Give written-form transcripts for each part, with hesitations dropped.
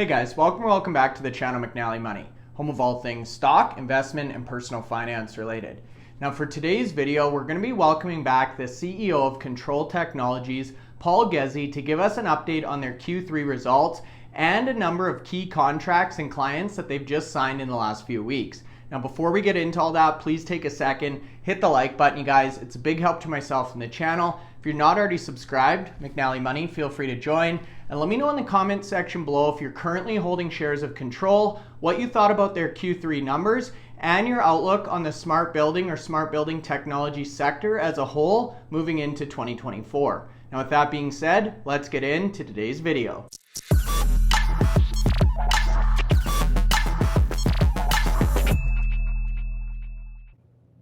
Hey guys, welcome back to the channel McNallie Money, home of all things stock, investment, and personal finance related. Now for today's video, we're going to be welcoming back the CEO of Kontrol Technologies, Paul Ghezzi, to give us an update on their Q3 results and a number of key contracts and clients that they've just signed in the last few weeks. Now before we get into all that, please take a second, hit the like button, you guys. It's a big help to myself and the channel. If you're not already subscribed, McNallie Money, feel free to join. And let me know in the comment section below if you're currently holding shares of Kontrol, what you thought about their Q3 numbers, and your outlook on the smart building or smart building technology sector as a whole moving into 2024. Now with that being said, let's get into today's video.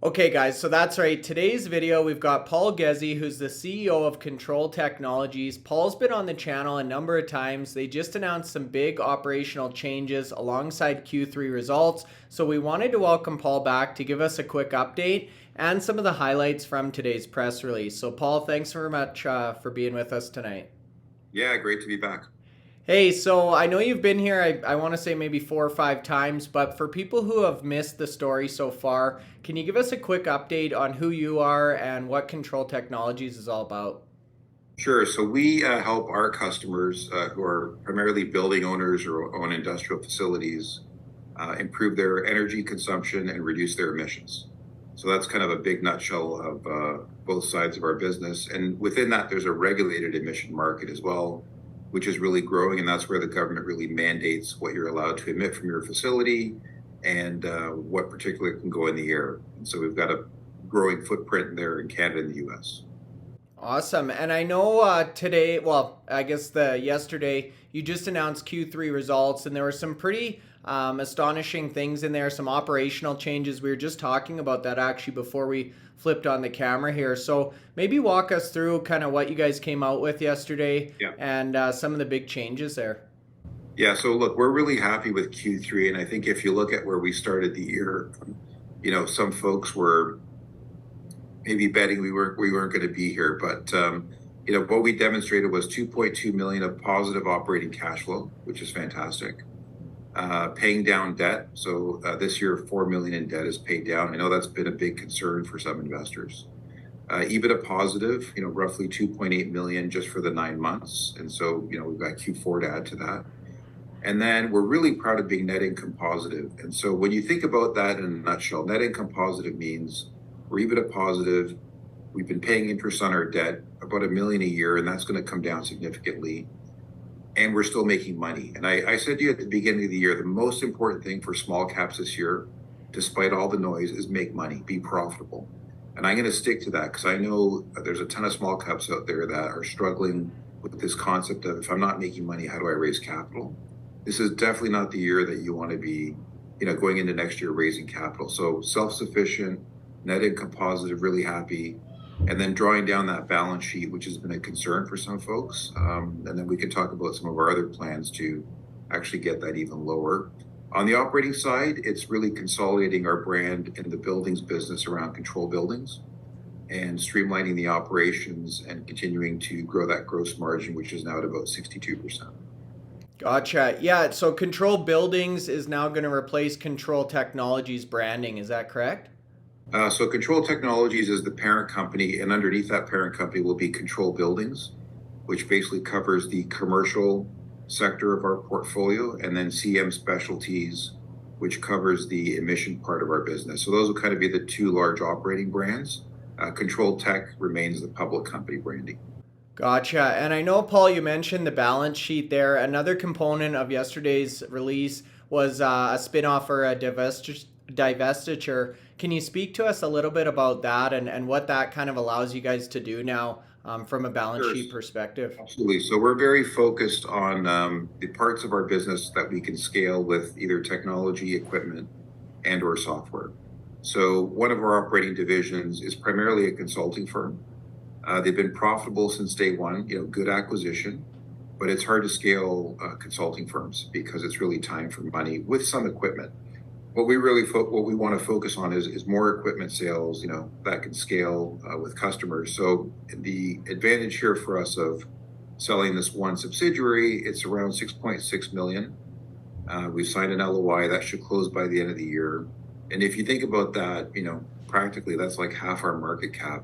Okay guys, so that's right. Today's video, we've got Paul Ghezzi, who's the CEO of Kontrol Technologies. Paul's been on the channel a number of times. They just announced some big operational changes alongside Q3 results. So we wanted to welcome Paul back to give us a quick update and some of the highlights from today's press release. So Paul, thanks very much for being with us tonight. Yeah, great to be back. Hey, so I know you've been here, I want to say maybe 4 or 5 times, but for people who have missed the story so far, can you give us a quick update on who you are and what Kontrol Technologies is all about? Sure. So we help our customers who are primarily building owners or own industrial facilities improve their energy consumption and reduce their emissions. So that's kind of a big nutshell of both sides of our business. And within that, there's a regulated emission market as well, which is really growing, and that's where the government really mandates what you're allowed to emit from your facility and what particularly can go in the air. And so we've got a growing footprint there in Canada and the US. Awesome. And I know today, well, I guess yesterday, you just announced Q3 results, and there were some pretty astonishing things in there, some operational changes. We were just talking about that actually before we flipped on the camera here. So maybe walk us through kind of what you guys came out with yesterday. Yeah. And some of the big changes there. Yeah, so look, we're really happy with Q3. And I think if you look at where we started the year, some folks were maybe betting we weren't going to be here. But, what we demonstrated was 2.2 million of positive operating cash flow, which is fantastic. Paying down debt. So this year, 4 million in debt is paid down. I know that's been a big concern for some investors. EBITDA positive, roughly 2.8 million just for the 9 months. And so, we've got Q4 to add to that. And then we're really proud of being net income positive. And so when you think about that in a nutshell, net income positive means we're EBITDA positive. We've been paying interest on our debt, about 1 million a year, and that's going to come down significantly. And we're still making money. And I said to you at the beginning of the year, the most important thing for small caps this year, despite all the noise, is make money, be profitable. And I'm going to stick to that because I know there's a ton of small caps out there that are struggling with this concept of, if I'm not making money, how do I raise capital? This is definitely not the year that you want to be, going into next year raising capital. So self-sufficient, net income positive, really happy. And then drawing down that balance sheet, which has been a concern for some folks. And then we can talk about some of our other plans to actually get that even lower. On the operating side, it's really consolidating our brand in the buildings business around Kontrol Buildings and streamlining the operations and continuing to grow that gross margin, which is now at about 62%. Gotcha. Yeah, so Kontrol Buildings is now going to replace Kontrol Technologies branding. Is that correct? So Kontrol Technologies is the parent company, and underneath that parent company will be Kontrol Buildings, which basically covers the commercial sector of our portfolio, and then CM Specialties, which covers the emission part of our business. So those will kind of be the two large operating brands. Kontrol Tech remains the public company branding. Gotcha. And I know, Paul, you mentioned the balance sheet there. Another component of yesterday's release was a spinoff or a divestiture. Can you speak to us a little bit about that and what that kind of allows you guys to do now from a balance sheet perspective? Absolutely. So we're very focused on the parts of our business that we can scale with either technology, equipment, and or software. So one of our operating divisions is primarily a consulting firm. They've been profitable since day one, good acquisition, but it's hard to scale consulting firms because it's really time for money with some equipment. What we want to focus on is more equipment sales, that can scale with customers. So the advantage here for us of selling this one subsidiary, it's around 6.6 million. We signed an LOI that should close by the end of the year. And if you think about that, practically that's like half our market cap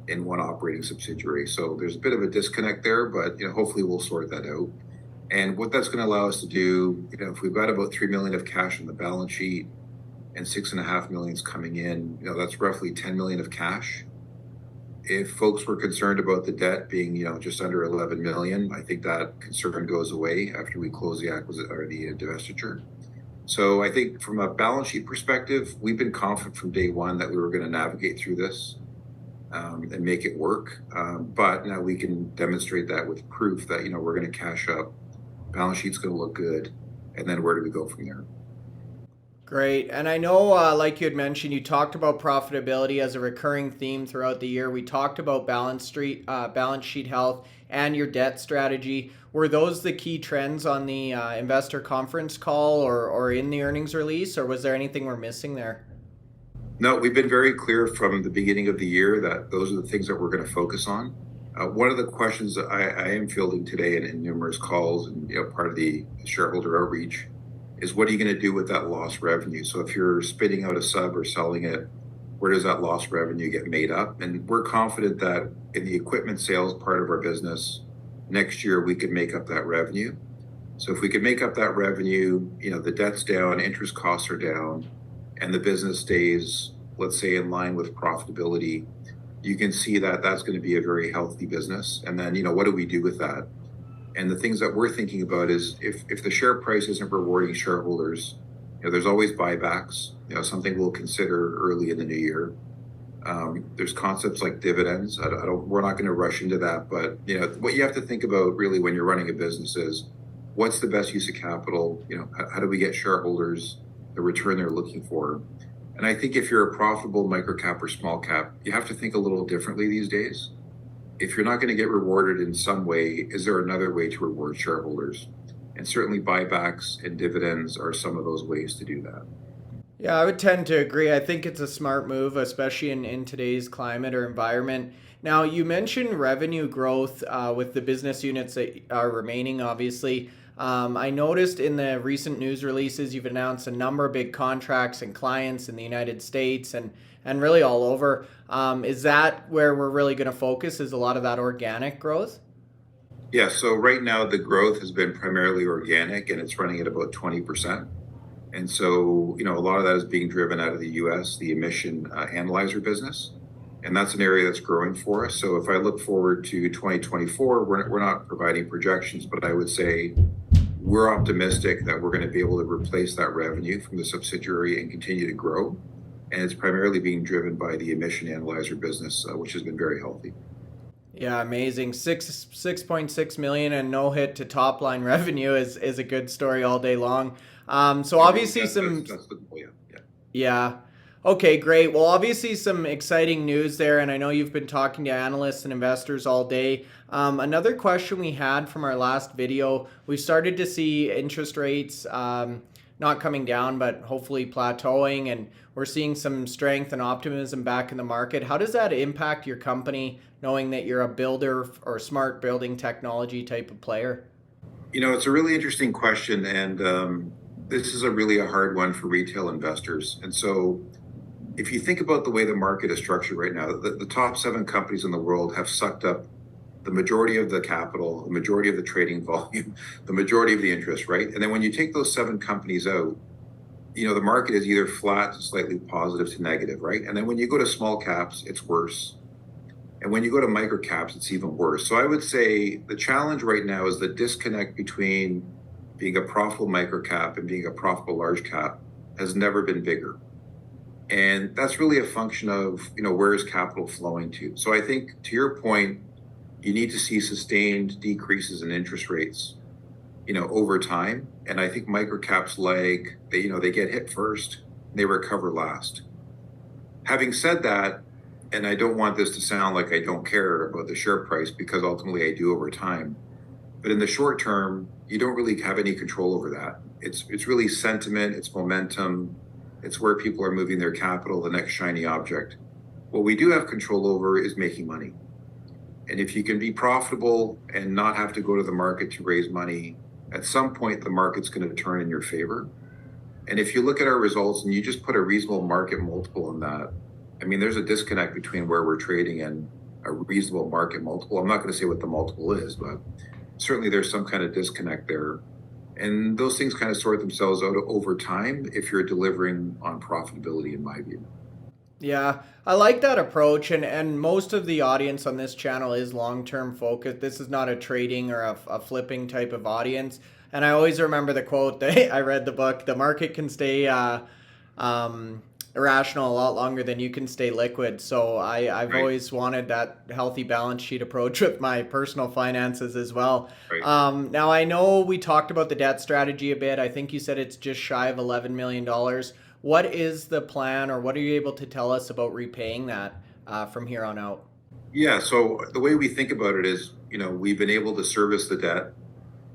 in one operating subsidiary. So there's a bit of a disconnect there, but hopefully we'll sort that out. And what that's going to allow us to do, if we've got about 3 million of cash on the balance sheet and 6.5 million is coming in, that's roughly 10 million of cash. If folks were concerned about the debt being, just under 11 million, I think that concern goes away after we close the acquisition or the divestiture. So I think from a balance sheet perspective, we've been confident from day one that we were going to navigate through this and make it work. But now we can demonstrate that with proof that, we're going to cash up, balance sheet's going to look good, and then where do we go from there? Great. And I know, like you had mentioned, you talked about profitability as a recurring theme throughout the year. We talked about balance sheet health and your debt strategy. Were those the key trends on the investor conference call or in the earnings release, or was there anything we're missing there? No, we've been very clear from the beginning of the year that those are the things that we're going to focus on. One of the questions that I am fielding today in numerous calls and part of the shareholder outreach is, what are you going to do with that lost revenue? So if you're spitting out a sub or selling it, where does that lost revenue get made up? And we're confident that in the equipment sales part of our business, next year we could make up that revenue. So if we could make up that revenue, the debt's down, interest costs are down, and the business stays, let's say, in line with profitability, you can see that that's going to be a very healthy business. And then, what do we do with that? And the things that we're thinking about is if the share price isn't rewarding shareholders, there's always buybacks, something we'll consider early in the new year. There's concepts like dividends. We're not going to rush into that, but what you have to think about really when you're running a business is, what's the best use of capital? How do we get shareholders the return they're looking for? And I think if you're a profitable micro cap or small cap, you have to think a little differently these days. If you're not going to get rewarded in some way, is there another way to reward shareholders? And certainly buybacks and dividends are some of those ways to do that. Yeah, I would tend to agree. I think it's a smart move, especially in today's climate or environment. Now, you mentioned revenue growth with the business units that are remaining, obviously. I noticed in the recent news releases, you've announced a number of big contracts and clients in the United States and really all over. Is that where we're really going to focus, is a lot of that organic growth? Yeah, so right now the growth has been primarily organic and it's running at about 20%. And so, a lot of that is being driven out of the US, the emission analyzer business. And that's an area that's growing for us. So if I look forward to 2024, we're not providing projections, but I would say we're optimistic that we're going to be able to replace that revenue from the subsidiary and continue to grow. And it's primarily being driven by the emission analyzer business, which has been very healthy. Yeah, amazing. 6.6 million and no hit to top line revenue is a good story all day long. So obviously that's the goal, yeah. Yeah. Okay, great. Well, obviously some exciting news there, and I know you've been talking to analysts and investors all day. Another question we had from our last video, we started to see interest rates not coming down, but hopefully plateauing, and we're seeing some strength and optimism back in the market. How does that impact your company, knowing that you're a builder or smart building technology type of player? It's a really interesting question, and this is a hard one for retail investors. And so if you think about the way the market is structured right now, the top 7 companies in the world have sucked up the majority of the capital, the majority of the trading volume, the majority of the interest, right? And then when you take those 7 companies out, the market is either flat to slightly positive to negative, right? And then when you go to small caps, it's worse. And when you go to micro caps, it's even worse. So I would say the challenge right now is the disconnect between being a profitable micro cap and being a profitable large cap has never been bigger. And that's really a function of, where is capital flowing to? So I think, to your point, you need to see sustained decreases in interest rates, over time. And I think microcaps they get hit first, they recover last. Having said that, and I don't want this to sound like I don't care about the share price, because ultimately I do over time. But in the short term, you don't really have any control over that. It's really sentiment, it's momentum, it's where people are moving their capital, the next shiny object. What we do have control over is making money. And if you can be profitable and not have to go to the market to raise money, at some point the market's going to turn in your favor. And if you look at our results and you just put a reasonable market multiple in that, I mean, there's a disconnect between where we're trading and a reasonable market multiple. I'm not going to say what the multiple is, but certainly there's some kind of disconnect there. And those things kind of sort themselves out over time if you're delivering on profitability, in my view. Yeah, I like that approach, and most of the audience on this channel is long-term focused. This is not a trading or a flipping type of audience. And I always remember the quote that I read the book, the market can stay irrational a lot longer than you can stay liquid. So I've Right, always wanted that healthy balance sheet approach with my personal finances as well. right. Now, I know we talked about the debt strategy a bit. I think you said it's just shy of $11 million. What is the plan, or what are you able to tell us about repaying that from here on out? Yeah, so the way we think about it is, we've been able to service the debt.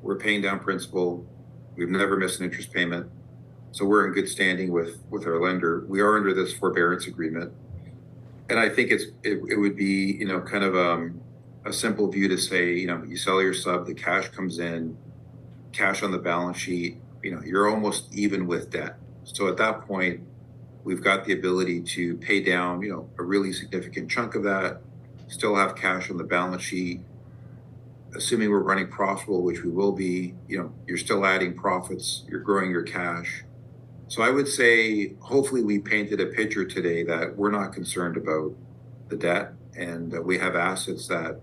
We're paying down principal. We've never missed an interest payment. So we're in good standing with our lender. We are under this forbearance agreement. And I think it would be, kind of a simple view to say, you sell your sub, the cash comes in, cash on the balance sheet, you're almost even with debt. So at that point, we've got the ability to pay down, a really significant chunk of that, still have cash on the balance sheet. Assuming we're running profitable, which we will be, you're still adding profits, you're growing your cash. So I would say, hopefully we painted a picture today that we're not concerned about the debt, and we have assets that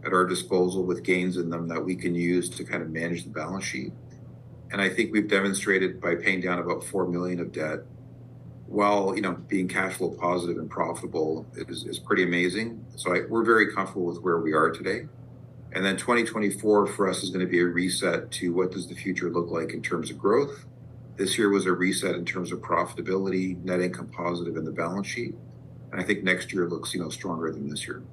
at our disposal with gains in them that we can use to kind of manage the balance sheet. And I think we've demonstrated by paying down about 4 million of debt while, being cash flow positive and profitable is pretty amazing. So we're very comfortable with where we are today. And then 2024 for us is going to be a reset to what does the future look like in terms of growth. This year was a reset in terms of profitability, net income positive in the balance sheet. And I think next year looks, stronger than this year.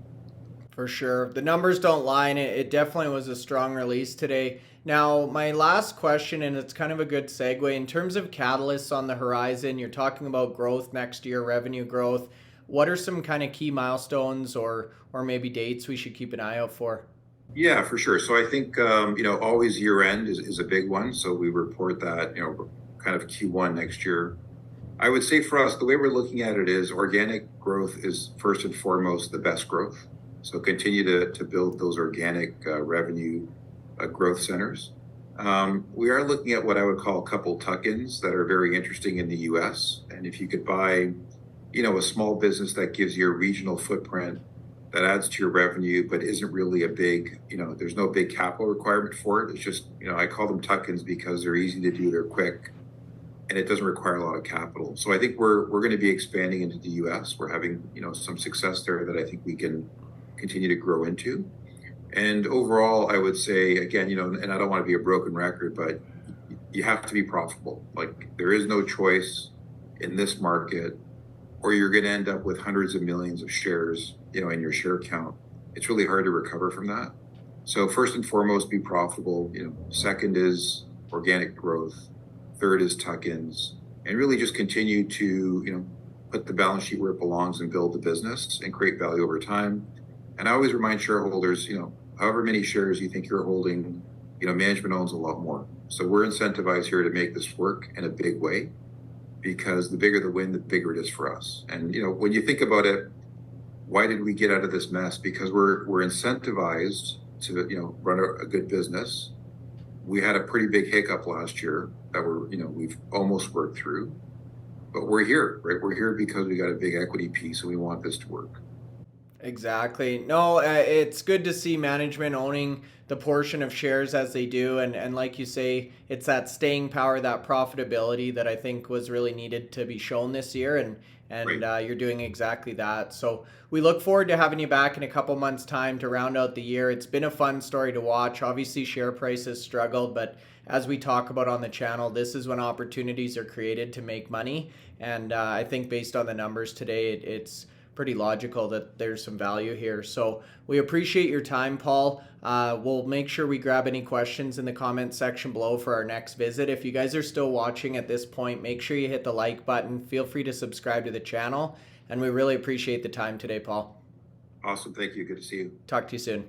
For sure. The numbers don't lie, and it definitely was a strong release today. Now, my last question, and it's kind of a good segue, in terms of catalysts on the horizon, you're talking about growth next year, revenue growth. What are some kind of key milestones or maybe dates we should keep an eye out for? Yeah, for sure. So I think, always year end is a big one. So we report that, kind of Q1 next year. I would say for us, the way we're looking at it is organic growth is first and foremost the best growth. So continue to build those organic revenue growth centers. We are looking at what I would call a couple tuck-ins that are very interesting in the US. And if you could buy, a small business that gives you a regional footprint that adds to your revenue, but isn't really a big, there's no big capital requirement for it. It's just, I call them tuck-ins because they're easy to do, they're quick, and it doesn't require a lot of capital. So I think we're going to be expanding into the US. We're having, some success there that I think we can continue to grow into. And overall, I would say, again, and I don't want to be a broken record, but you have to be profitable. Like, there is no choice in this market, or you're going to end up with hundreds of millions of shares, in your share count. It's really hard to recover from that. So first and foremost, be profitable. Second is organic growth. Third is tuck-ins, and really just continue to, put the balance sheet where it belongs and build the business and create value over time. And I always remind shareholders, however many shares you think you're holding, management owns a lot more. So we're incentivized here to make this work in a big way, because the bigger the win, the bigger it is for us. And, when you think about it, why did we get out of this mess? Because we're incentivized to, run a good business. We had a pretty big hiccup last year that we've almost worked through, but we're here, right? We're here because we got a big equity piece and we want this to work. Exactly. No, it's good to see management owning the portion of shares as they do. And like you say, it's that staying power, that profitability that I think was really needed to be shown this year. And Right. you're doing exactly that. So we look forward to having you back in a couple months' time to round out the year. It's been a fun story to watch. Obviously, share prices struggled, but as we talk about on the channel, this is when opportunities are created to make money. And I think based on the numbers today, it's pretty logical that there's some value here. So we appreciate your time, Paul. We'll make sure we grab any questions in the comment section below for our next visit. If you guys are still watching at this point, make sure you hit the like button. Feel free to subscribe to the channel. And we really appreciate the time today, Paul. Awesome. Thank you. Good to see you. Talk to you soon.